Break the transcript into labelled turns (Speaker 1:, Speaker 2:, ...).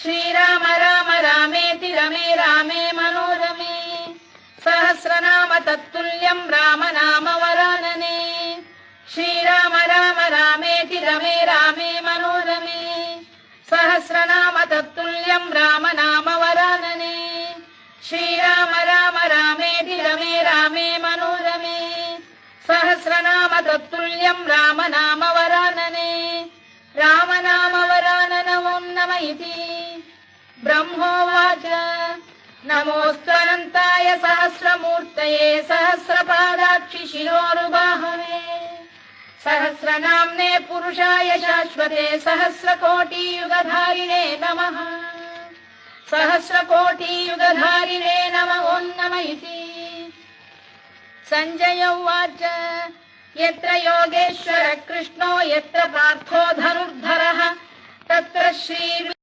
Speaker 1: श्रीराम राम रामेति रमे रामे मनोरमे सहस्रनाम तत्तुल्यं राम नाम वरानने श्रीराम राम रामेति रमे रामे मनोरमे सहस्रनाम तत्तुल्यं राम नाम वरानने श्रीराम राम रामेति रमे रामे मनोरमे सहस्रनाम तत्तुल्यं राम नाम वरानने राम नाम वरानन ओं नमः इति ब्रह्मोवाच नमोऽस्त्वनन्ताय सहस्रमूर्तये सहस्रपादाक्षि शिरोरुबाहवे सहस्रनाम्ने पुरुषाय शाश्वते सहस्रकोटियुगधारिणे नमः सहस्रकोटियुगधारिणे नमः ओं नमः इति संजय उवाच यत्र योगेश्वर कृष्णो यत्र पार्थो धनुर्धरः तत्र श्री